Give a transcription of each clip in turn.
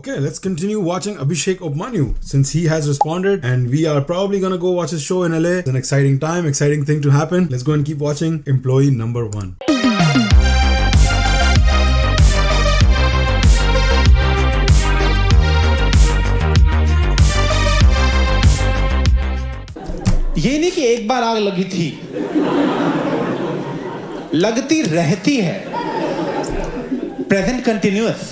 Okay, let's continue watching Abhishek Upmanyu since he has responded and we are probably gonna go watch his show in LA. It's an exciting time, exciting thing to happen. Let's go and keep watching Employee Number 1. ये नहीं कि एक बार आग लगी थी, लगती रहती है, प्रेजेंट कंटिन्यूअस।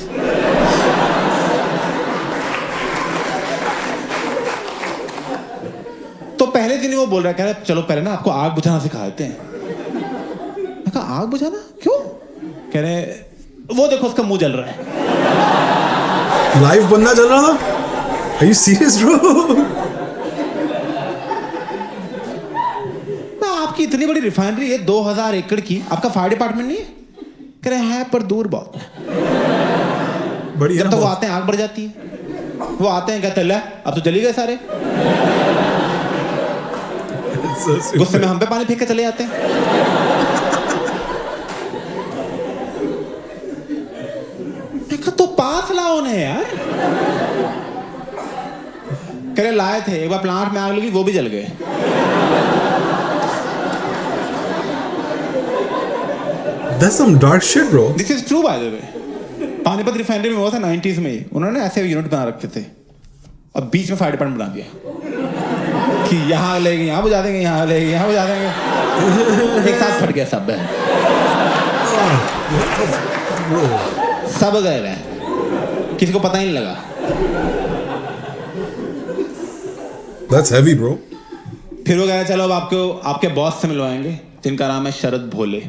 तो पहले दिन ही वो बोल रहा है, कह रहा चलो पहले ना आपको आग बुझाना सिखा देते हैं। मैं कहा आग बुझाना क्यों? कह रहे वो देखो उसका मुंह जल रहा है। लाइव बंदा चल रहा था? Are you serious, bro? आपकी इतनी बड़ी रिफाइनरी है 2000 एकड़ की, आपका फायर डिपार्टमेंट नहीं है? कह रहे हैं पर दूर बहुत है। बढ़िया। जब तक वो आते हैं आग बढ़ जाती है। वो आते हैं कहते हैं अब तो जली गए सारे। गुस्से में हम पे पानी फेंक के चले जाते हैं। देखो तो पास लाओ उन्हें यार। कह रहे लाए थे, एक बार प्लांट में आग लगी, वो भी जल गए। That's some dark shit, bro. This is true by the way. Panipat refinery में हुआ था 90s में ही। उन्होंने ऐसे यूनिट बना रखे थे और बीच में फायर डिपार्टमेंट बना दिया कि यहाँ लेंगे, यहाँ बुझा देंगे, यहाँ लेंगे, यहाँ बुझा देंगे। एक साथ फट गया सब। सब गए रहे, किसी को पता ही नहीं लगा। That's heavy, bro. फिर वो कह चलो अब आपको आपके बॉस से मिलवाएंगे जिनका नाम है शरद भोले।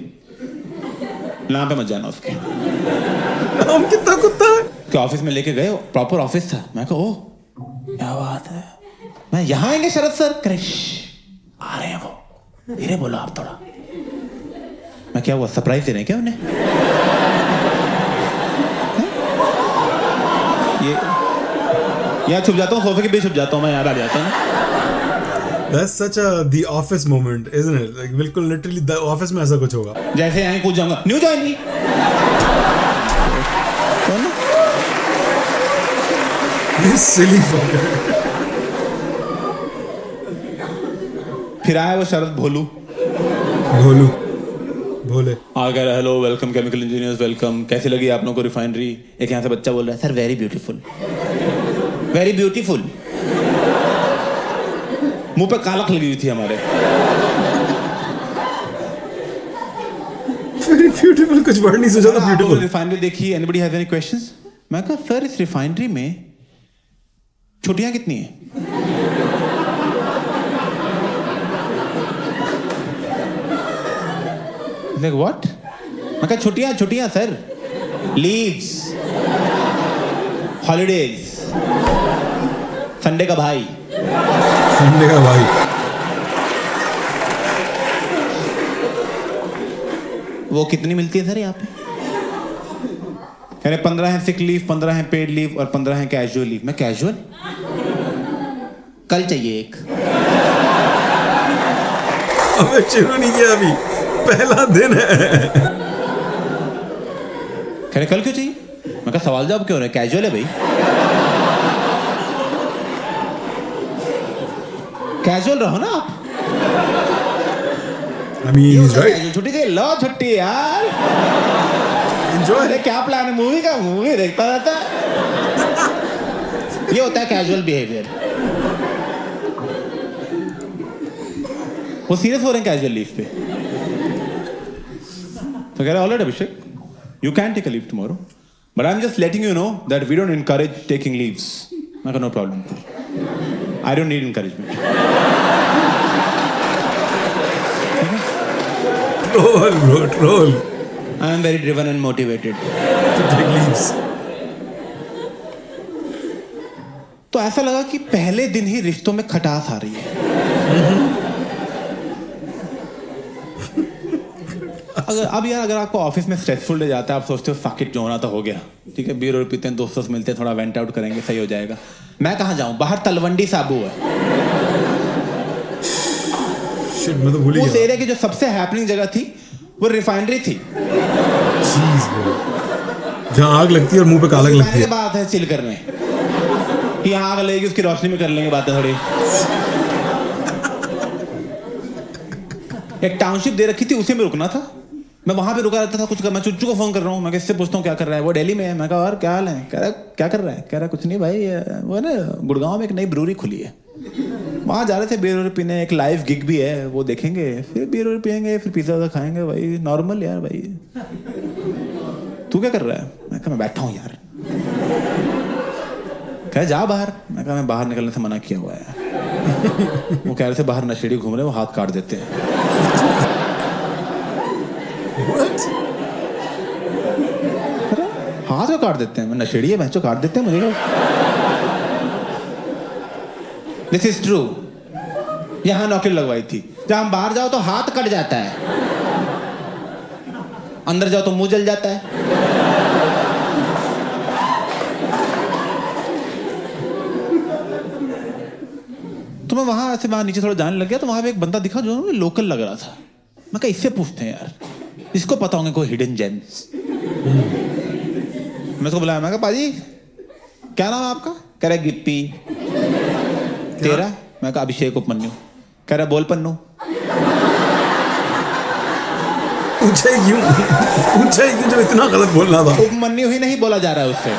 नाम पे मत जाना उसके। नाम कितना कुत्ता है? कि ऑफिस में लेके गए, प्रॉपर ऑफिस था। मैं कहा ओ क्या बात है, मैं यहाँ आएंगे शरद सर? क्रिश आ रहे हैं वो, धीरे बोलो आप थोड़ा। मैं क्या हुआ, सरप्राइज दे रहे हैं क्या उन्हें? ये यहाँ छुप जाता हूँ, सोफे के बीच छुप जाता हूँ मैं, यहाँ बैठ जाता हूँ। That's such a The Office moment, isn't it? Like बिल्कुल literally The Office में ऐसा कुछ होगा। जैसे यहाँ कूद जाऊंगा, new join. This silly fucker. फिर आया वो शरद भोलू। भोले आ गया, hello welcome chemical engineers welcome, कैसी लगी आप लोगों को रिफाइनरी? एक यहाँ से बच्चा बोल रहा है sir very beautiful, very beautiful. मुंह पे कालक लगी हुई थी हमारे। वेरी ब्यूटीफुल, कुछ वर्ड नहीं सोचा था ब्यूटीफुल। रिफाइनरी देखी, एनीबडी हैज एनी क्वेश्चंस? मैं कहा सर इस रिफाइनरी में छुट्टियां कितनी हैं? Like what? मैं कहा छुट्टियां सर, लीव्स, हॉलीडेज, संडे का भाई। वो कितनी मिलती है सर यहाँ पे? कह रहे 15 है सिक लीव, 15 है पेड लीव और 15 है कैजुअल लीव। मैं कैजुअल? कल चाहिए एक। अबे शुरू नहीं किया अभी, पहला दिन है। कह रहे कल क्यों चाहिए? मैं कहा सवाल जवाब क्यों रहे, कैजुअल है भाई। कैजुअल रहो ना आप। I mean, he's right. छुट्टी दे लो, छुट्टी यार। Enjoy. अरे क्या प्लान है मूवी का? मूवी देखता रहता है। ये होता है कैजुअल बिहेवियर। वो सीरियस हो रहे हैं कैजुअल लीव पे। तो कह रहे alright Abhishek, you can take a leave tomorrow, but I am just letting you know that we don't encourage taking leaves. मैं कहा no problem, I don't need encouragement. Troll, bro, troll. I am very driven and motivated. To take leaves. तो ऐसा लगा कि पहले दिन ही रिश्तों में खटास आ रही है। अगर आपको ऑफिस में स्ट्रेसफुल डे जाता है, आप सोचते हो फक इट, जो होना तो हो गया, ठीक है, बीयर पीते हैं, दोस्तों से मिलते हैं, थोड़ा वेंट आउट करेंगे, सही हो जाएगा। मैं कहाँ जाऊं, बाहर तलवंडी साबू है। Shit, मैं तो भूल ही उस गया। एरिया की जो सबसे हैपनिंग जगह थी वो रिफाइनरी थी। Jeez, bro. जहाँ आग लगती है और मुंह पे कालक लगती की है। बात है चिल करने कि यहाँ आग लगेगी उसकी रोशनी में कर लेंगे बातें थोड़ी। एक टाउनशिप दे रखी थी, उसी में रुकना था। मैं वहां पे रुका रहता था कुछ कर, मैं चुच्चू को फोन कर रहा हूँ, मैं इससे पूछता हूँ क्या कर रहा है, वो दिल्ली में है। मैं कहा और क्या हाल है, कह रहा क्या कर रहा है, कह रहा कुछ नहीं भाई, वो ना गुड़गांव में एक नई ब्रूरी खुली है, वहाँ जा रहे थे बियर वूर पीने, एक लाइव गिग भी है, वो देखेंगे, फिर बियर वूर पियेंगे, फिर पिज्जा खाएंगे। भाई नॉर्मल यार भाई। तू क्या कर रहा है? मैं कहा मैं बैठा हूँ यार। कह जा बाहर। मैं कहा मैं बाहर निकलने से मना किया हुआ है। वो कह रहे थे बाहर नशेड़ी घूम रहे, वो हाथ काट देते हैं। हाथ को काट देते हैं? मैं नशेड़ी है बहनचोद, काट देते हैं मुझे क्या? This is true. यहां नौकरी लगवाई थी, जब हम बाहर जाओ तो हाथ कट जाता है, अंदर जाओ तो मुंह जल जाता है। तो मैं वहां ऐसे बाहर नीचे थोड़ा जाने लग गया, तो वहां पे एक बंदा दिखा जो लोकल लग रहा था। मैं कहा इससे पूछते हैं यार, इसको पता होंगे कोई हिडन जेम्स। मैं उसको बुलाया, मैं कहा पाजी क्या नाम है आपका? कह रहा गिप्पी। तेरा? मैं कहा अभिषेक उपमन्यु। कह रहा बोल पन्नू। पूछा ही क्यों जब इतना गलत बोलना था? उपमन्यु ही नहीं बोला जा रहा है उससे,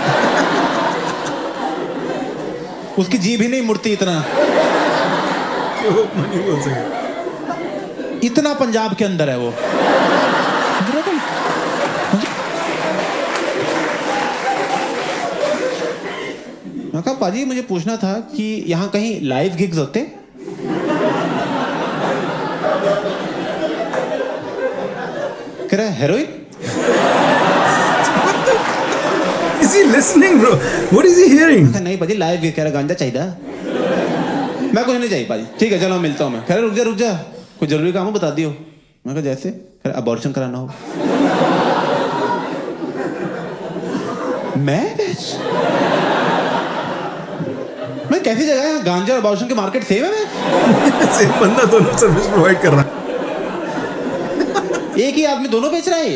उसकी जीभ ही नहीं मुड़ती इतना। क्यों उपमन्यु बोल सके? इतना पंजाब के अंदर है वो। मैं कहा पाजी मुझे पूछना था कि यहाँ कहीं लाइव गिग्स होते? कह रहा है heroin. Is he listening, bro? What is he hearing? नहीं पाजी लाइव गिग। कह रहा गांजा चाहिए। मैं कुछ नहीं चाहिए पाजी। ठीक है चलो मिलता हूँ मैं। कह रहा रुक जा कोई जरूरी काम हो बता दियो। मैं कहा जैसे? कह रहा अबॉर्शन कराना हो। मैं कैसी जगह है, गांजा और अबॉर्शन के मार्केट सेम है? मैं सेम बंदा दोनों सर्विस प्रोवाइड कर रहा है। एक ही आदमी दोनों बेच रहा है।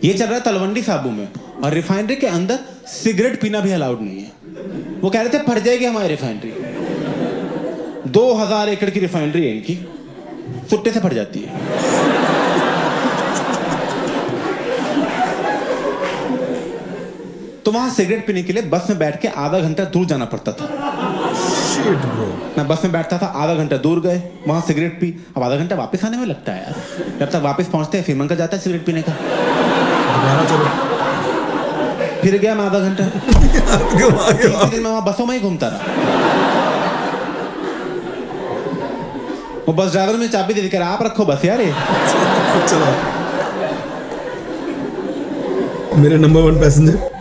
ये चल रहा है तलवंडी साबू में, और रिफाइनरी के अंदर सिगरेट पीना भी अलाउड नहीं है। वो कह रहे थे फट जाएगी हमारी रिफाइनरी। 2000 एकड़ की रिफाइनरी है इनकी, सुट्टे से फट जाती है। तो वहां सिगरेट पीने के लिए बस में बैठ के आधा घंटा दूर जाना पड़ता था। Shit, bro. मैं बस में बैठता था, आधा घंटा दूर गए, वहां सिगरेट पी, अब आधा घंटा वापस आने में लगता है यार। जब तक वापस पहुंचते हैं फिर मन कर जाता है सिगरेट पीने का। दोबारा चलो। फिर गया मैं आधा घंटा। तीसरे दिन मैं वहां बसों में ही घूमता रहा। वो बस ड्राइवर में चाबी दे दी, कह रहा आप रखो बस यार ये। चलो। मेरे नंबर 1 पैसेंजर।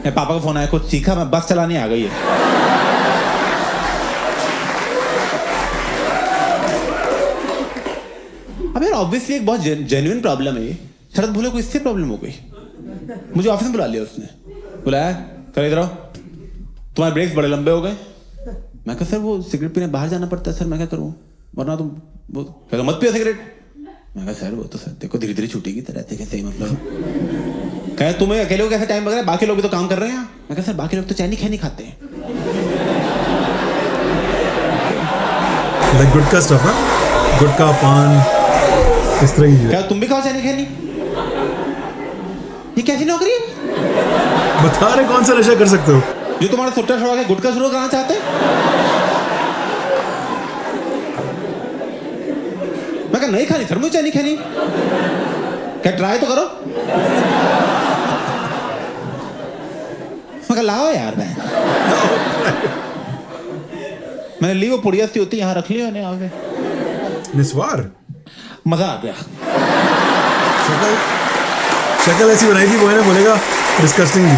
मेरे पापा का फोन आया, कुछ सीखा? मैं बस चलाने आ गई है। अब यार ऑब्वियसली एक बहुत जेन्युइन प्रॉब्लम है ये। शरद भोले को इससे प्रॉब्लम हो गई। मुझे ऑफिस में बुला लिया उसने, बुलाया, कर इधर आओ, तुम्हारे ब्रेक्स बड़े लंबे हो गए। मैं कहा सर वो सिगरेट पीने बाहर जाना पड़ता है सर, मैं क्या करूँ, वरना तुम वो कह दो मत पियो सिगरेट। मैं कहा सर वो तो सर देखो धीरे धीरे छूटेगी, तरह कैसे मतलब। कहे तुम्हें अकेले को कैसे टाइम लग रहा है, बाकी लोग भी तो काम कर रहे हैं। मैं कहा सर बाकी लोग तो चैनी खैनी खाते हैं। Like गुटखा स्टफ, हाँ? गुटखा पान इस तरह की। क्या तुम भी खाओ चैनी खैनी? ये कैसी नौकरी है? बता रहे कौन सा नशा कर सकते हो? जो तुम्हारा सुट्टा छोड़ा के गुटखा शुरू करना चाहते हैं? मैं कहा नहीं खानी सर मुझे चैनी खैनी। क्या ट्राई तो करो। मैं कहा लाओ यार मैंने ली वो पुड़िया सी होती यहाँ रख ली मैंने यहाँ पे। निस्वार मजा आ गया। शक्ल ऐसी बनाई थी, वो है ना बोलेगा डिस्कस्टिंग थी।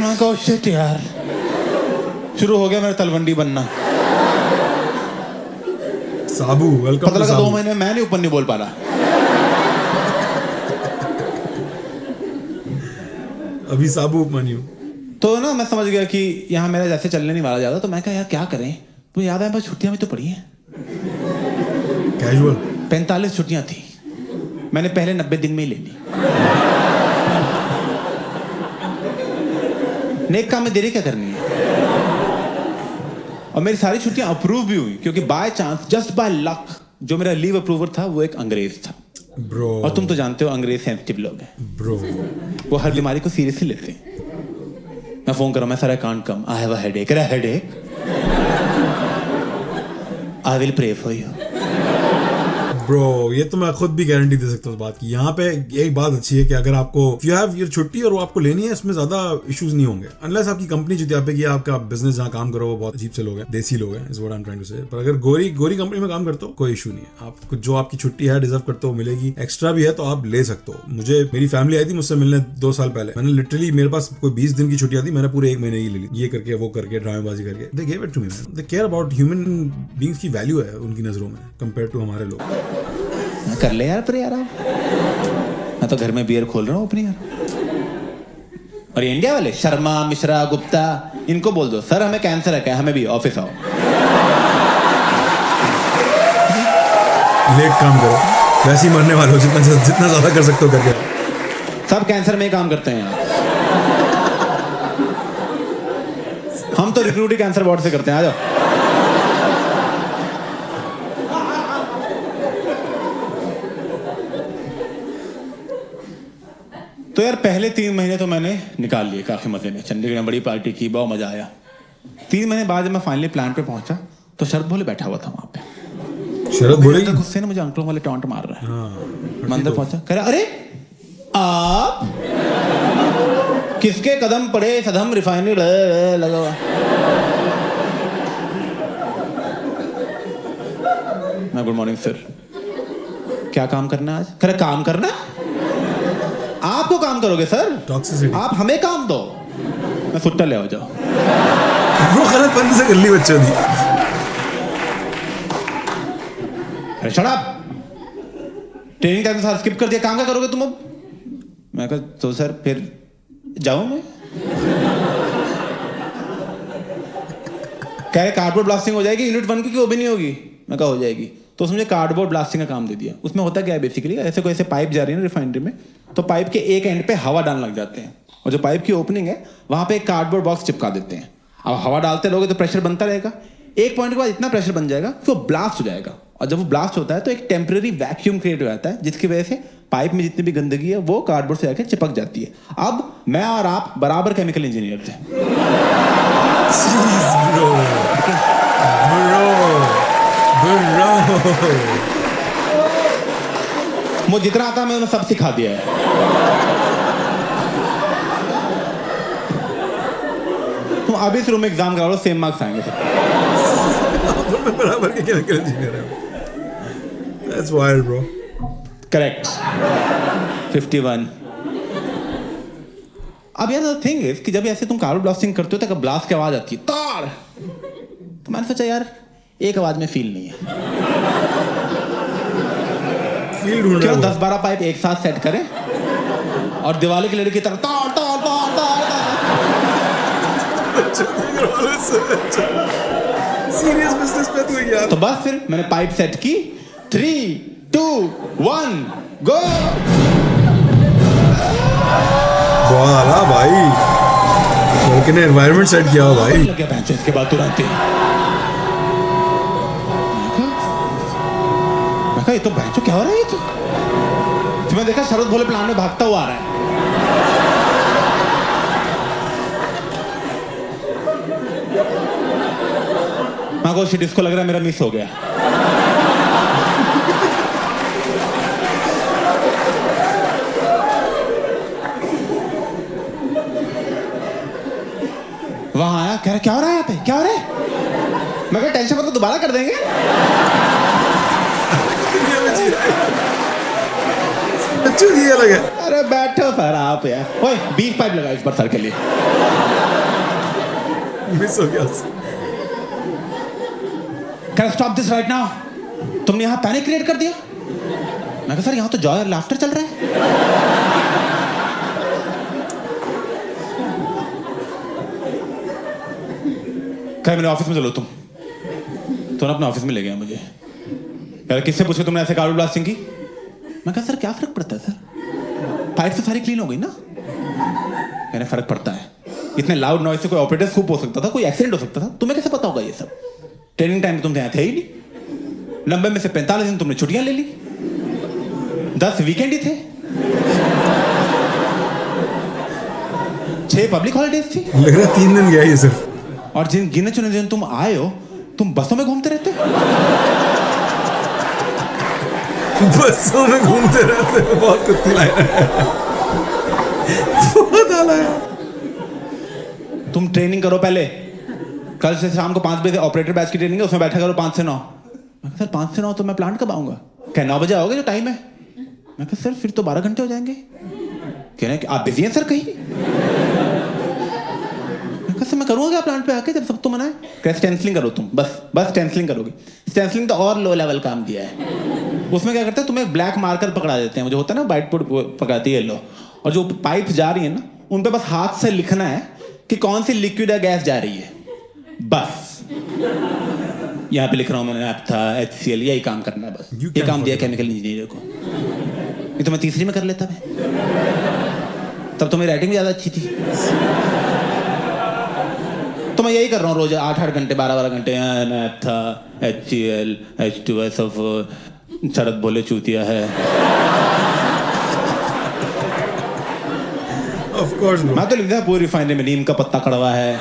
मैं कहा शिट यार, शुरू हो गया मेरा तलवंडी बनना। साबू वेलकम। पता लगा 2 महीने मैं नहीं ऊपर नहीं बोल पा रहा। अभी साबू उपमन्यु। तो ना मैं समझ गया कि यहाँ मेरा जैसे चलने नहीं वाला ज्यादा। तो मैं कहा यार क्या करें। तो याद है बस छुट्टियां भी तो पड़ी हैं। कैजुअल 45 छुट्टियां थी। मैंने पहले 90 दिन में ही ले ली। नेक काम में देरी क्या करनी है? और मेरी सारी छुट्टियां अप्रूव भी हुई क्योंकि by chance, just by luck, जो मेरा लीव अप्रूवर था वो एक अंग्रेज था। ब्रो, और तुम तो जानते हो अंग्रेज सेंसिटिव लोग हैं ब्रो, वो हर बीमारी को सीरियसली लेते हैं। मैं फोन कर रहा हूं, मैं sir I can't come, I have a headache. Headache? I will pray for you. Bro, ये तो मैं खुद भी गारंटी दे सकता हूँ इस बात की। यहाँ पे एक बात अच्छी है कि अगर आपको यू हैव योर छुट्टी और वो आपको लेनी है, इसमें ज्यादा इश्यूज नहीं होंगे, अनलेस आपकी कंपनी जो यहाँ पे की आपका बिजनेस जहाँ काम करो वो बहुत अजीब से लोग हैं, देसी लोग हैं, is what I am trying to say. पर अगर गोरी कंपनी में काम करते हो कोई इशू नहीं है, आपको जो आपकी छुट्टी है डिजर्व करते हो मिलेगी, एक्स्ट्रा भी है तो आप ले सकते हो। मुझे मेरी फैमिली आई थी मुझसे मिलने 2 साल पहले, मैंने लिटरली, मेरे पास कोई 20 दिन की छुट्टियां थी, मैंने पूरे 1 महीने की ले ली, ये करके वो करके ड्रामेबाजी करके। They give it to me man, they care about human beings की वैल्यू है उनकी नजरों में कंपेयर टू हमारे लोग। कर ले यार प्रे यार, मैं तो घर में बियर खोल रहा हूँ अपनी यार। और ये इंडिया वाले शर्मा, मिश्रा, गुप्ता, इनको बोल दो सर हमें कैंसर है क्या, हमें भी ऑफिस आओ। लेट काम करो, वैसे ही मरने वाले हो, जितना ज्यादा कर सकते हो करके। सब कैंसर में ही काम करते हैं यार। हम तो रिक्रूट ही कैंसर वार्ड से करते हैं, आ जाओ। तो यार पहले 3 महीने तो मैंने निकाल लिए काफी मजे में, चंडीगढ़ में बड़ी पार्टी की, बहुत मजा आया। 3 महीने बाद जब मैं फाइनली प्लान पे पहुंचा तो शरद भोले बैठा हुआ था वहां पे। शरद भोले गुस्से ने मुझे अंकलों वाले टॉन्ट मार रहा है। मैं अंदर पहुंचा, कह रहा अरे आप किसके कदम पड़े सदम रिफाइनरी लगा हुआ। मैं गुड मॉर्निंग सर, क्या काम करना है आज? कह रहा काम करना? आपको काम करोगे सर, टॉक्सिसिटी, आप हमें काम दो। मैं सुट्टा ले आओ जाओ। वो गलत बंद से कर ली बच्चों दी। अरे शट अप, ट्रेनिंग टाइम साथ स्किप कर दिया, काम क्या करोगे तुम अब? मैं कहा तो सर फिर जाऊं मैं? कह रहे कार्डबोर्ड ब्लास्टिंग हो जाएगी यूनिट 1 की, वो भी नहीं होगी। मैं कहा हो जाएगी। तो उसने मुझे कार्डबोर्ड ब्लास्टिंग का काम दे दिया। उसमें होता क्या है बेसिकली, ऐसे कोई ऐसे पाइप जा रही है ना रिफाइनरी में, तो पाइप के एक एंड पे हवा डालने लग जाते हैं और जो पाइप की ओपनिंग है वहां पे एक कार्डबोर्ड बॉक्स चिपका देते हैं। अब हवा डालते रहोगे तो प्रेशर बनता रहेगा, एक पॉइंट के बाद इतना प्रेशर बन जाएगा कि वो ब्लास्ट हो जाएगा। और जब वो ब्लास्ट होता है तो एक टेम्परेरी वैक्यूम क्रिएट हो जाता है, जिसकी वजह से पाइप में जितनी भी गंदगी है वो कार्डबोर्ड से जाकर चिपक जाती है। अब मैं और आप बराबर केमिकल इंजीनियर थे। मुझे जितना आता मैंने सब सिखा दिया है। तुम अभी इस रूम में एग्जाम करा लो, सेम मार्क्स आएंगे सब। बराबर के केमिकल इंजीनियर है। That's wild, bro. करेक्ट 51। अब यार द थिंग इज कि जब ऐसे तुम कार्बन ब्लास्टिंग करते हो तो ब्लास्ट की आवाज आती है तार, तो मैंने सोचा यार एक आवाज में फील नहीं है, फील ढूंढ रहा हूं। 10-12 पाइप एक साथ सेट करें और दिवाली की लड़की की तरह तार तार तार तार। सीरियस बिजनेस पे तू यार। तो बस फिर मैंने पाइप सेट की, 3, 2, 1 गो। बहुत आला भाई, लेकिन एनवायरनमेंट सेट किया हो भाई। लग गया भैंस इसके बाद तुरंत ही। मैं कहा ये तो भैंसो क्या हो रहा है ये तो। फिर मैं देखा शरद भोले प्लान में भागता हुआ आ रहा है। मैं को शिट, इसको लग रहा है मेरा मिस हो गया। वहां आया, कह रहा क्या हो रहा है यहाँ पे, क्या हो रहा है? मैं कहा टेंशन मत लो, दोबारा कर देंगे। लगे। अरे बैठो सर आप यार। ओए 20 पाइप लगा इस बार सर के लिए। मिस हो गया। Can I stop this right now? तुमने यहाँ पैनिक क्रिएट कर दिया। मैं कहा सर यहाँ तो जॉय और लाफ्टर चल रहा है। कह मेरे ऑफिस में चलो तुम अपने ऑफिस में ले गया मुझे। यार किससे पूछे तुमने ऐसे कार्बन ब्लास्टिंग की? मैं कहा सर क्या फर्क पड़ता है सर, पाइप तो सारी क्लीन हो गई ना। कहने फर्क पड़ता है, इतने लाउड नॉइज से कोई ऑपरेटर स्कूप हो सकता था, कोई एक्सीडेंट हो सकता था, तुम्हें कैसे पता होगा ये सब? ट्रेनिंग टाइम तुम यहाँ थे ही नहीं, 90 में से 45 दिन तुमने छुट्टियां ले ली, 10 वीकेंड ही थे, 6 पब्लिक हॉलिडेज थी, लग रहा है 3 दिन गया ये सिर्फ। और जिन गिने चुने दिन तुम आए हो तुम बसों में घूमते रहते हो। बसों में घूमते रहते हो, बहुत कुत्ती लाइन है, बहुत आला है। तुम ट्रेनिंग करो पहले, कल से शाम को 5 बजे ऑपरेटर बैच की ट्रेनिंग है, उसमें बैठा करो 5 से 9। मैं कहा सर 5 से 9 तो मैं प्लांट कब आऊंगा? क्या 9 बजे आओगे जो टाइम है? मैं कहा सर फिर तो 12 घंटे हो जाएंगे। कह रहे हैं कि आप बिजी हैं सर कहीं? मैं कहा सर मैं करूँगा क्या प्लांट पे आके जब सब तो मना है? क्या स्टेंसलिंग करो तुम, बस स्टेंसलिंग करोगे। स्टेंसलिंग तो और लो लेवल काम दिया है। उसमें क्या करते हैं, तुम्हें ब्लैक मार्कर पकड़ा देते हैं, जो होता है ना व्हाइट बोर्ड पकड़ाती है लो, और जो पाइप जा रही है ना उन पे बस हाथ से लिखना है कि कौन सी लिक्विड या गैस जा रही है, बस। यहाँ पे लिख रहा हूँ मैंने नैप्था HCl, यही काम करना है बस। ये काम दिया केमिकल इंजीनियर को। ये तो मैं तीसरी में कर लेता मैं, तब तो मेरी राइटिंग भी ज्यादा अच्छी थी। तो मैं यही कर रहा हूँ रोज 8-8 घंटे 12-12 घंटे, नैप्था HCl H2S सब शरद बोले चूतिया है। Of course bro. मैं तो लिख दिया पूरी रिफाइनरी में नीम का पत्ता कड़वा है।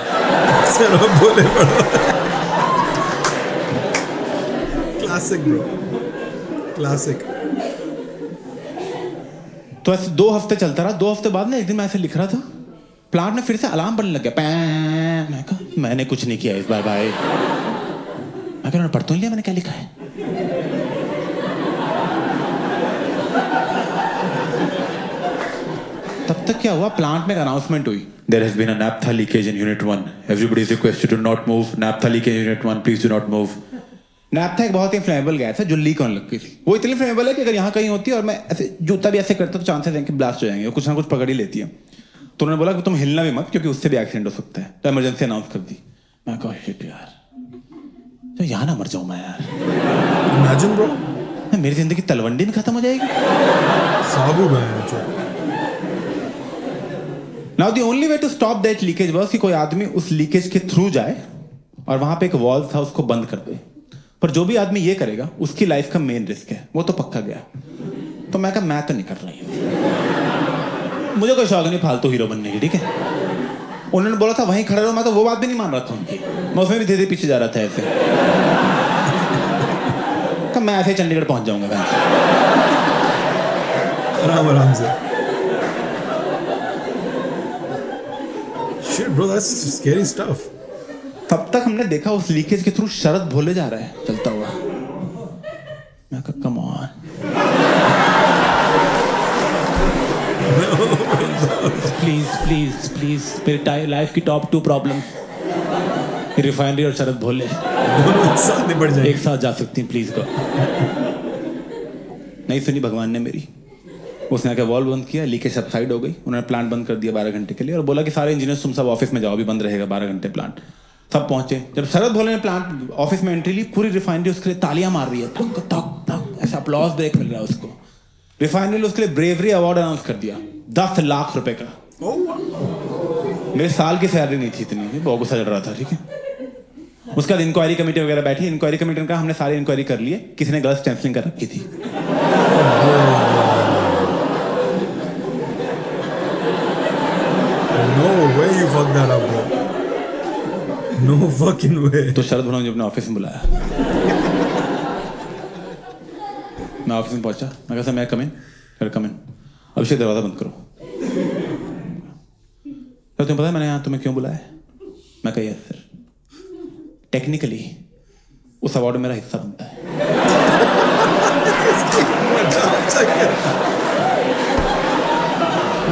शरद बोले क्लासिक ब्रो, क्लासिक। तो ऐसे 2 हफ्ते चलता रहा। 2 हफ्ते बाद ना एक दिन मैं ऐसे लिख रहा था, प्लांट में फिर से अलार्म बनने लग गया, पैं। मैं कहा मैंने कुछ नहीं किया इस बार भाई। मैं कहा पढ़ तो नहीं लिया मैंने क्या लिखा है। तब तक क्या हुआ, प्लांट में एक अनाउंसमेंट हुई, There has been a naphtha leakage in unit 1. Everybody is requested to not move. Naphtha leakage in unit 1. Please do not move. नैप्था एक बहुत ही फ्लेमेबल गैस है जो लीक होने लग गई थी। वो इतनी फ्लेमेबल है कि अगर यहाँ कहीं होती है और मैं ऐसे जूता भी ऐसे करता तो चांसेस हैं कि ब्लास्ट हो जाएंगे, और कुछ ना कुछ पकड़ ही लेती है। तो उन्होंने बोला कि तुम हिलना भी मत क्योंकि उससे भी एक्सीडेंट हो सकता है, तो इमरजेंसी अनाउंस कर दी। मैं कहा शिट यार, तो यहाँ ना मर जाऊँ मैं यार। इमेजिन ब्रो, मेरी जिंदगी तलवंडी में खत्म हो जाएगी। साबु है। Now the only way to stop that leakage was कि कोई आदमी उस लीकेज के थ्रू जाए और वहां पे एक वॉल्व था उसको बंद कर दे। पर जो भी आदमी ये करेगा उसकी लाइफ का मेन रिस्क है, वो तो पक्का गया। तो मैं कहा मैं तो नहीं कर रही हूं, मुझे कोई शौक नहीं फालतू हीरो बनने की, ठीक है। उन्होंने बोला था वहीं खड़े रहो, मैं तो वो बात भी नहीं मान रहा था उनकी, मैं उसमें भी धीरे धीरे पीछे जा रहा था ऐसे। कहा मैं ऐसे चंडीगढ़ पहुंच जाऊंगा आराम से। Shit bro, that's scary stuff. तब तक हमने देखा उस लीकेज के थ्रू शरद भोले जा रहा है चलता हुआ। मैं कहा come on, please please please, मेरी लाइफ की टॉप 2 प्रॉब्लम रिफाइनरी और शरद भोले दोनों एक साथ निपट जाएंगे, एक साथ जा सकती हैं, प्लीज गो। नहीं सुनी भगवान ने मेरी। उसने आके वॉल्व बंद किया, लीकेज सबसाइड हो गई। उन्होंने प्लांट बंद कर दिया 12 घंटे के लिए और बोला कि सारे इंजीनियर्स तुम सब ऑफिस में जाओ, अभी बंद रहेगा 12 घंटे प्लांट। सब पहुंचे। जब शरद भोले ने प्लांट ऑफिस में एंट्री ली, पूरी रिफाइनरी उसके लिए तालियां मार रही है, तक तक तक, ऐसा अपलॉज ब्रेक मिल रहा है उसको। रिफाइनरी ने उसके लिए ब्रेवरी अवार्ड अनाउंस कर दिया 10 लाख रुपए का। मेरे साल की सैलरी नहीं थी इतनी, बहुत गुस्सा चढ़ रहा था, ठीक है। उसके बाद इंक्वायरी कमेटी वगैरह बैठी। इंक्वायरी कमेटी ने कहा हमने सारी इंक्वायरी कर ली है, किसी ने गलत स्टेंसलिंग कर रखी थी। No way you fucked that up, bro. No fucking way. तो शरद भोले ने अपने ऑफिस में बुलाया। मैं ऑफिस में पहुंचा, मैं कहा सर मैं कम इन, फिर कम इन, अभिषेक दरवाजा बंद करो। तो तुम्हें पता है मैंने यहाँ तुम्हें क्यों बुलाया? मैं कहा यस सर, टेक्निकली उस अवार्ड में मेरा हिस्सा बनता है।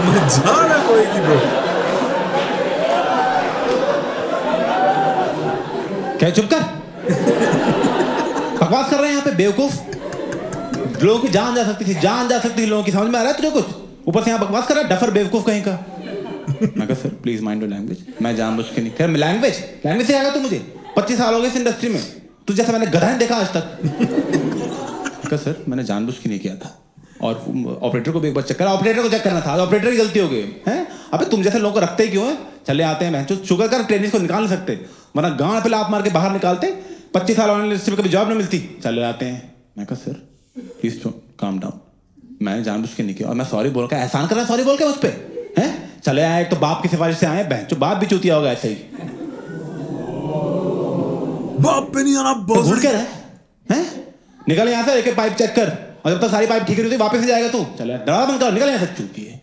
मजाक है कोई की ब्रो। क्या चुप कर, बकवास कर रहे हैं यहाँ पे बेवकूफ। लोगों की जान जा सकती थी, जान जा सकती थी लोगों की, समझ में आ रहा है तुझे कुछ? ऊपर से यहाँ बकवास कर रहा है, डफर बेवकूफ कहीं का। मैं कहा sir please mind your language, मैं जानबूझ के नहीं। खैर लैंग्वेज से आएगा तू, मुझे 25 साल हो गए इस इंडस्ट्री में, तुझे जैसा मैंने गधा नहीं देखा आज तक। कहा सर मैंने जानबूझ के नहीं किया था, और ऑपरेटर को भी एक बार चेक करा, ऑपरेटर को चेक करना था, ऑपरेटर की गलती हो गई है। अबे तुम जैसे लोगों को रखते ही क्यों है? चले आते हैं मैं शुगर कर ट्रेनिंग को निकाल नहीं सकते, वरना गांड पे लात मार के बाहर निकालते, 25 साल यूनिवर्सिटी में कभी जॉब नहीं मिलती। चले आते हैं, मैं कहा सर प्लीज काम डाउन, मैंने जानबूझ के नहीं किया, और मैं सॉरी बोल का एहसान कर रहा, सॉरी बोल के उस पर है। चले आए तो बाप की सिफारिश से आए, बहन जो बाप भी चूतिया होगा ऐसे ही, बाप पे नहीं आना तो बॉस। घूर के रहे हैं, निकल यहाँ से, एक पाइप चेक कर, और जब तक सारी पाइप ठीक नहीं होती वापस से जाएगा तू। चले डरा बंद कर, निकल यहाँ से, चूती है।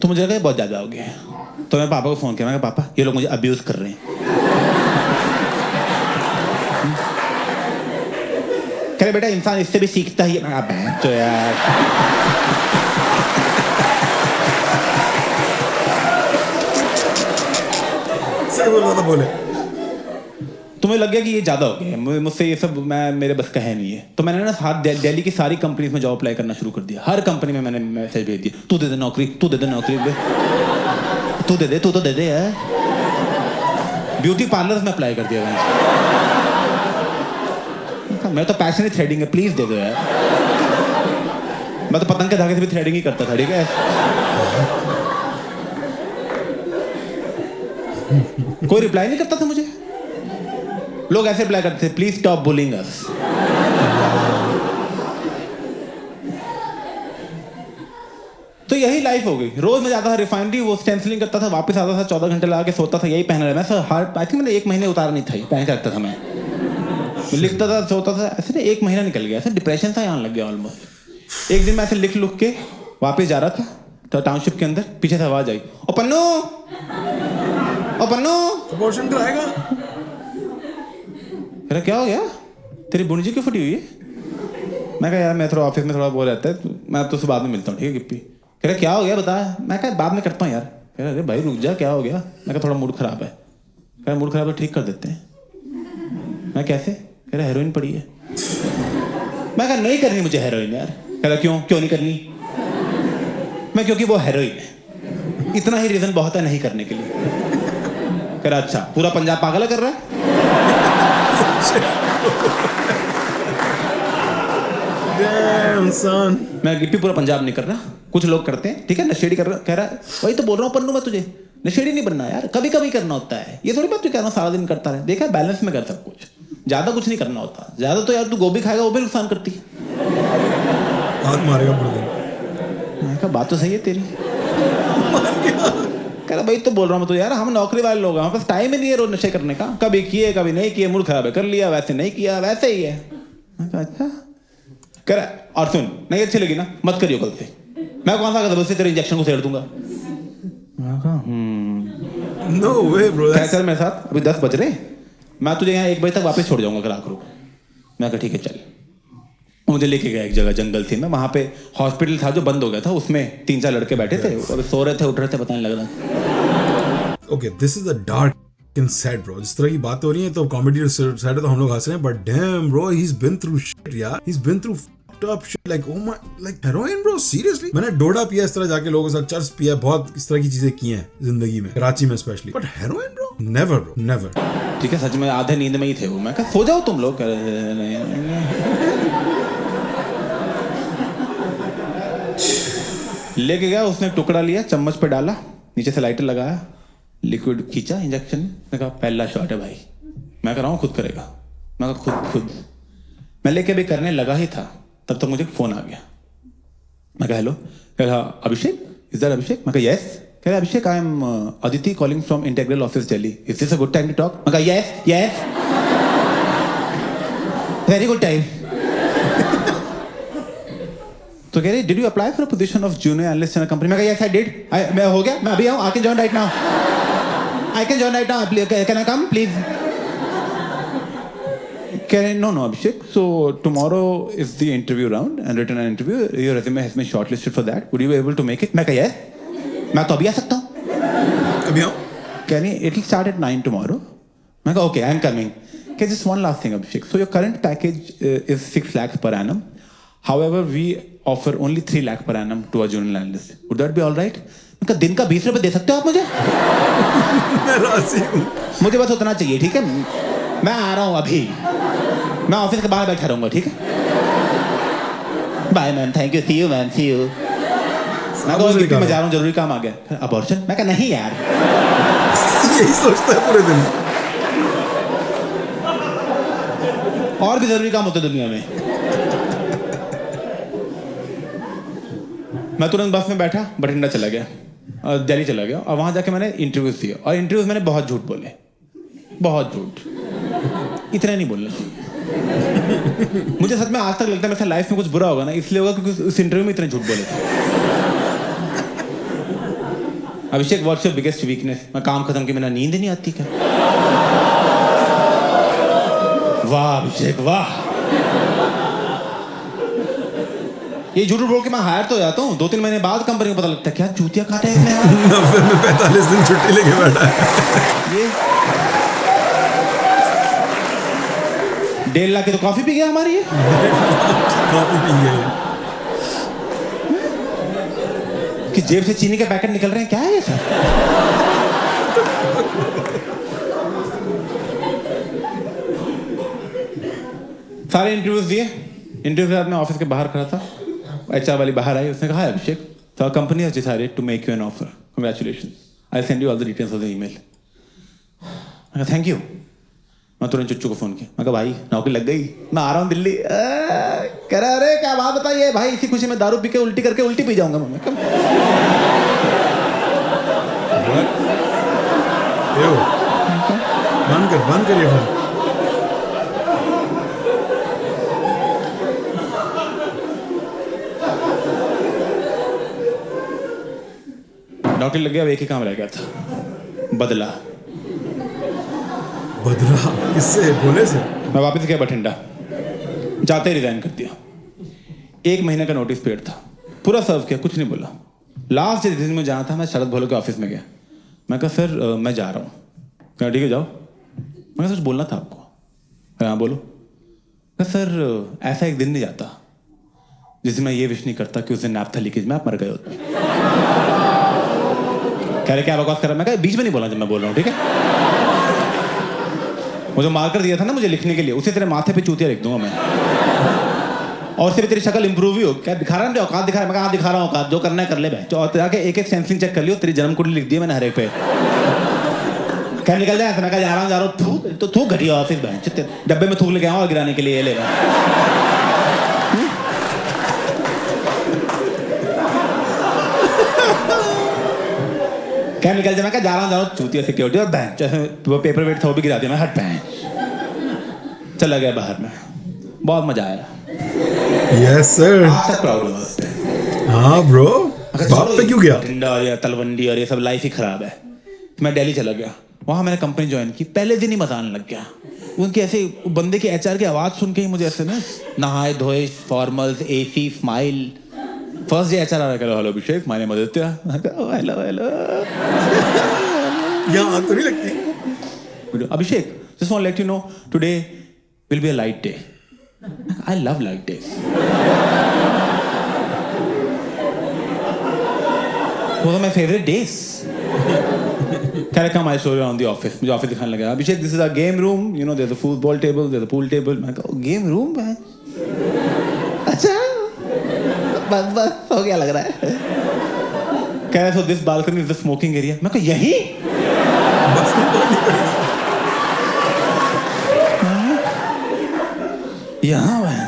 तो मुझे लगा बहुत ज्यादा हो गया, तो मैं पापा को फोन किया, मैं कहा पापा ये लोग मुझे अब्यूज कर रहे हैं। कह रहे बेटा इंसान इससे भी सीखता ही है। तो यार सही बोल रहा था, बोले तुम्हें लग गया कि ये ज्यादा हो गया, मुझसे ये सब मेरे बस का है नहीं है। तो मैंने ना दिल्ली की सारी कंपनीज में जॉब अप्लाई करना शुरू कर दिया। हर कंपनी में मैंने मैसेज भेज दिया, तू दे दे नौकरी, तू दे दे नौकरी, तू दे दे, तू तो दे दे यार। ब्यूटी पार्लर्स में अप्लाई कर दिया मैंने, मैं तो पैशन ही थ्रेडिंग है, प्लीज दे दो यार। मैं तो पतंग के धागे से भी थ्रेडिंग ही करता था, ठीक है। कोई रिप्लाई नहीं करता था मुझे, लोग ऐसे रिप्लाई करते थे, प्लीज स्टॉप बुलिंग अस। तो यही लाइफ हो गई। रोज मैं जाता था रिफाइनरी, वो स्टेंसिलिंग करता था, वापस आता था, 14 घंटे लगा के सोता था, यही पहन रहा। मैं सर हर आई थिंक मैंने 1 महीने उतारा नहीं था, पहन के रखता था मैं लिखता था, सोता था, ऐसे ना 1 महीना निकल गया, ऐसे डिप्रेशन सा आने लग गया ऑलमोस्ट। एक दिन मैं ऐसे लिख लुक के वापस जा रहा था, तो टाउनशिप के अंदर पीछे से आवाज आई, ओ पन्नू, ओ पन्नू अबॉर्शन कराएगा। अरे क्या हो गया, तेरी बुणजी क्यों फटी हुई है? मैं कहा यार मैं थोड़ा ऑफिस में थोड़ा वो रहता है, मैं तो उससे बाद में मिलता हूँ, ठीक है गिप्पी। कह रहा क्या हो गया बता। मैं कहा बाद में करता हूँ यार। कह रहा अरे भाई रुक जा, क्या हो गया? मैं कहा थोड़ा मूड खराब है। कह रहा मूड खराब है, ठीक कर देते हैं। मैं कैसे? कह रहा हेरोइन पड़ी है। मैं कहा नहीं करनी मुझे हेरोइन यार। कह रहा क्यों नहीं करनी? मैं क्योंकि वो हेरोइन है, इतना ही रीजन बहुत है नहीं करने के लिए। कह रहा अच्छा पूरा पंजाब पागल कर रहा है। Damn, son. मैं गिप्पी पूरा पंजाब नहीं कर रहा, कुछ लोग करते हैं, ठीक है, नशेड़ी कर रहा। कह रहा वही तो बोल रहा हूँ पन्नू, मैं तुझे नशेड़ी नहीं बनना यार, कभी कभी करना होता है। ये थोड़ी बात तू कह रहा हूँ सारा दिन करता रहे, देखा बैलेंस में कर सब कुछ, ज्यादा कुछ नहीं करना होता। ज्यादा तो यार तू गोभी खाएगा वो भी नुकसान करती है, हाथ मारेगा पूरे दिन। मैं कहा बात तो सही है तेरी। कह रहा भाई तो बोल रहा हूँ मैं तो यार, हम नौकरी वाले लोग हैं, हमारे पास टाइम ही नहीं है रोज नशे करने का। कभी किए कभी नहीं किए, मूड खराब है कर लिया, वैसे नहीं किया, वैसे ही है। मैं कहा अच्छा। कह रहा और सुन नहीं अच्छी लगी ना मत करियो कल से। मैं कौन सा जबरदस्ती तेरे इंजेक्शन को सेड़ दूंगा। No way, bro. चल मेरे साथ, अभी 10 बज रहे, मैं तुझे यहाँ 1 बजे तक वापस छोड़ जाऊंगा ग्राहक को। मैं कहा ठीक है चल। मुझे लेके गया एक जगह, जंगल थी में, वहां पे हॉस्पिटल था जो बंद हो गया था, उसमें 3-4 लड़के बैठे थे, और सो रहे थे उठ रहे थे पता नहीं लग रहा। Okay, this is a dark and sad, bro. जिस तरह की बात हो रही है तो कॉमेडी साइड है तो हम लोग हंस रहे हैं, but damn, bro, he's been through shit, यार. He's been through fucked up shit, like oh my, like heroin, bro, seriously. मैंने डोडा पिया इस तरह जाके लोगों के साथ, चर्च पिया, बहुत इस तरह की चीजें की हैं जिंदगी में, कराची में specially, but heroin, bro, never, bro, never. ठीक है सच में आधे नींद में ही थे वो। मैं कहा सो जाओ तुम लोग। लेके गया, उसने टुकड़ा लिया, चम्मच पे डाला, नीचे से लाइटर लगाया, लिक्विड खींचा इंजेक्शन। मैं कहा पहला शॉट है भाई। मैं कह रहा हूँ खुद करेगा। मैं कहा खुद मैं लेके भी करने लगा ही था, तब तक मुझे फोन आ गया। मैं कहा हेलो। कह रहा अभिषेक, इज दैट अभिषेक? मैं कहा यस। कह रहा Abhishek I am Aditi calling from integral office Delhi, is this a good time to talk? मैं कहा यस वेरी गुड टाइम। तो कह रही did you apply for a position of junior analyst in a company? मैं कहा यस आई डिड। मैं हो गया, मैं अभी आऊं, I can join right now, I can join right now, can I come please? कह रहे no Abhishek, so tomorrow is the interview round and written an interview, your resume has been shortlisted for that, would you be able to make it? मैं कहा yes, मैं तो अभी आ सकता हूं, अभी आओ। कह रही it will start at 9 tomorrow. मैं कहा okay I am coming. Okay, just one last thing, Abhishek. So your current package is 6 lakhs per annum. However, we offer only 3 lakh per annum to a junior analyst. Would that be all right? मैं कहा दिन का 20 रुपए दे सकते हो आप मुझे? मैं राजी हूँ। मुझे बस उतना चाहिए, ठीक है? मैं आ रहा हूँ अभी, मैं ऑफिस के बाहर बैठा रहूंगा, ठीक है? Bye ma'am, thank you, see you ma'am, see you. मैं जा रहा हूँ, जरूरी काम आ गया। अबॉर्शन? मैं कहा नहीं यार। यही सोचता है पूरे दिन। और भी जरूरी काम होते दुनिया में। मैं तुरंत बस में बैठा, बठिंडा चला गया और दिल्ली चला गया, और वहां जाके मैंने इंटरव्यूज दिए, और इंटरव्यूज मैंने बहुत झूठ बोले, बहुत झूठ। इतने नहीं बोलना चाहिए। मुझे सच में आज तक लगता है मेरे लाइफ में कुछ बुरा होगा ना, इसलिए होगा क्योंकि उस इंटरव्यू में इतने झूठ बोले थे। अभिषेक, व्हाट्स योर बिगेस्ट वीकनेस? मैं काम खत्म के बिना नींद नहीं आती क्या? वाह अभिषेक वाह, ये झूठ बोल के मैं हायर तो जाता हूँ, 2-3 महीने बाद कंपनी को पता लगता है क्या चूतिया काटे हैं यार। 90 में 45 दिन छुट्टी लेके बैठा है। ये 1.5 लाख की तो कॉफी पी गया हमारी, ये कॉफी पी गए कि जेब से चीनी के पैकेट निकल रहे हैं, क्या है ये सर? सारे इंटरव्यूज दिए, इंटरव्यू के बाद मैं ऑफिस के बाहर खड़ा था, एचआर वाली बाहर आई, उसने कहा अभिषेक, so our company has decided to make you an offer, congratulations, I'll send you all the details of the email। मैं कहा थैंक यू। मैं तुरंत चुच्चू को फोन किया, मैं कहा भाई नौकरी लग गई, मैं आ रहा हूँ दिल्ली। कह रहा अरे क्या बात बताइए भाई, इसी खुशी में दारू पी के उल्टी करके उल्टी पी जाऊंगा मैं। बंद करिए फोन। नौकरी लग गया, अब एक ही काम रह गया था, बदला। बदला किससे? भोले से? मैं वापस गया बठिंडा, जाते ही रिजाइन कर दिया। 1 महीने का नोटिस पीरियड था, पूरा सर्व किया, कुछ नहीं बोला। लास्ट दिन में जाना था, मैं शरद भोले के ऑफिस में गया। मैं कहा सर मैं जा रहा हूँ। कहा ठीक है जाओ। मैं सच बोलना था आपको। हाँ बोलो। कहा सर ऐसा एक दिन नहीं जाता जिसमें मैं ये विश नहीं करता कि उस दिन नैप्था लीकेज में आप मर गए होते। कह रहे क्या बकवास कर रहा? मैं कहा बीच में नहीं बोलना जब मैं बोल रहा हूँ, ठीक है? वो जो मार्कर दिया था ना मुझे लिखने के लिए, उसे तेरे माथे पे चूतिया लिख दूंगा मैं, और उससे भी तेरी शक्ल इंप्रूव ही हो। क्या दिखा रहा है? औकात दिखा रहा है? मैं कहा दिखा रहा हूँ औकात, जो करना है कर ले भाई। और जाके एक सेंसिंग चेक कर लियो, तेरी जन्म कुंडली लिख दी है मैंने हर एक पे। क्या निकल जाए? मैं कहा जा रहा हूँ तो थूक घटिया ऑफिस में, डब्बे में थूक लेके आऊँ और गिराने के लिए ये लेगा। क्या निकल जाए? मैं कहा जा रहा हूँ चूतिया सिक्योरिटी, और बैंक वो पेपर वेट था वो भी गिरा दिया मैं, हट बैंक। चला गया बाहर में, बहुत मजा आया। Yes sir. प्रॉब्लम हाँ ब्रो, बात पे क्यों गया? टिंडा और तलवंडी और ये सब लाइफ ही खराब है। मैं दिल्ली चला गया, वहाँ मैंने कंपनी ज्वाइन की। पहले दिन ही मजा आने लग गया। उनकी ऐसे बंदे की एचआर की आवाज़ सुन के ही मुझे ऐसे ना नहाए धोए, formals, AC, smile. First day HR आ रहा, hello Abhishek, my name is Aditya. Hello hello. यहाँ आग तो नहीं लगती? Abhishek, just want let you know today will be a light day. I love light days. वो तो my favourite days. Can I come? I show you around the office. मुझे office दिखाने लगा। अभिषेक, this is our game room. You know, there's a football table, there's a pool table. मैं कहा game room है? अच्छा, बस हो गया लग रहा है। कह रहा so this balcony is the smoking area. मैं कहा यही? यहाँ है।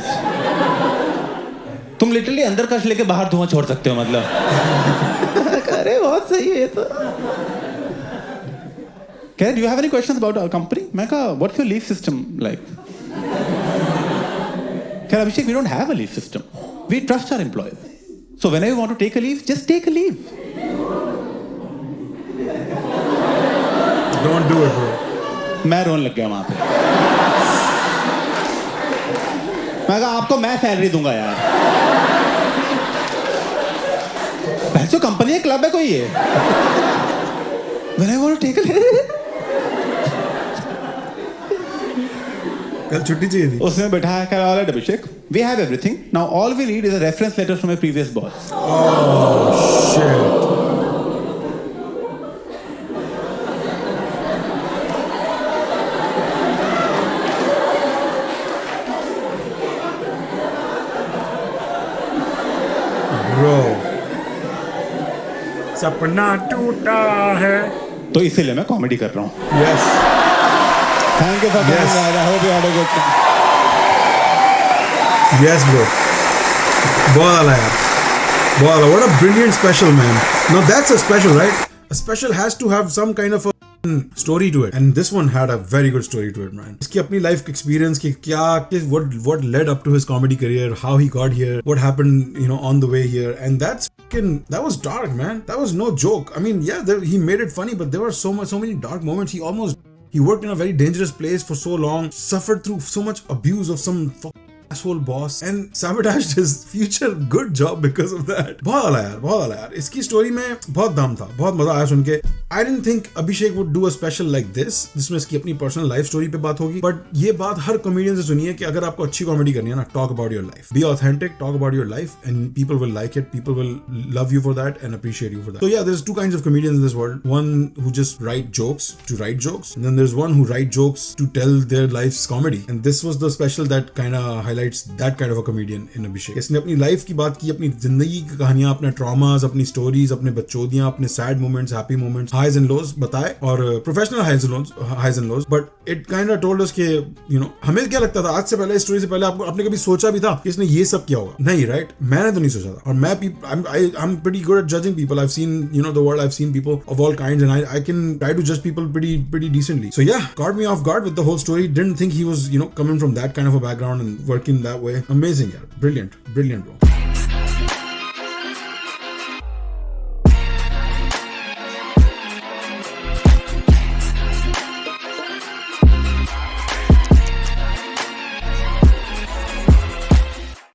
तुम लिटरली अंदर कश लेके बाहर धुआं छोड़ सकते हो मतलब। अरे बहुत सही है तो। Karen, do you have any questions about our company? मैं कहा, what's your leave system like? Karen, Abhishek, we don't have a leave system. We trust our employees. So whenever you want to take a leave, just take a leave. Don't do it, bro. मैं रोने लग गया वहां पे। मैं कहा आपको मैं सैलरी दूंगा यार। जो कंपनी है क्लब है कोई है? When I want to take a leave. कल छुट्टी चाहिए थी। उसने बैठाया, कहा all right Abhishek, we have everything. Now all we need is a reference letter from a previous boss. Oh shit. सपना टूटा है. तो इसीलिए मैं कॉमेडी कर रहा हूँ. Yes. Thank you for Yes. Coming. I hope you had a good time. Yes, bro. बहुत आला यार. बहुत आला. What a brilliant special, man. Now that's a special, right? A special has to have some kind of a story to it, and this one had a very good story to it, man. इसकी अपनी life experience की क्या, what led up to his comedy career, how he got here, what happened, you know, on the way here, and that was dark, man. That was no joke. I mean, yeah, he made it funny, but there were so many dark moments. He worked in a very dangerous place for so long, suffered through so much abuse of some asshole boss, and sabotaged his future good job because of that. बहुत आला यार. इसकी story में बहुत दम था, बहुत मजा आया सुन के. I didn't think Abhishek would do a special like this, जिसमें इसकी अपनी पर्सनल लाइफ स्टोरी पे बात होगी. बट ये बात हर कॉमेडियन से सुनिए कि अगर आपको अच्छी कॉमेडी करनी है ना, talk about your life, be authentic, talk about your life, and people will like it, people will love you for that and appreciate you for that. So yeah, there's two kinds of comedians in this world. One who just write jokes to write jokes, and then there's one who write jokes to tell their life's comedy. And this was the special that kind of highlights that kind of a comedian in Abhishek. इसने अपनी life की बात की, अपनी जिंदगी की कहानियां, अपने ट्रॉमास, अपनी स्टोरीज, अपने बच्चोदियां, अपने sad moments, happy moments, highs and lows बताए, और professional highs and lows. But it kind of told us कि यू नो, हमें क्या लगता था आज से पहले, इस स्टोरी से पहले आपने कभी सोचा भी था कि इसने ये सब किया होगा? नहीं, राइट? मैंने तो नहीं सोचा था. और मैं I'm pretty good at judging people. I've seen, you know, the world. I've seen people of all kinds, and I can try to judge people pretty decently. So yeah, caught me off guard with the whole story. Didn't think he was, you know, coming from that kind of a background and working that way. Amazing, yeah. Brilliant, bro.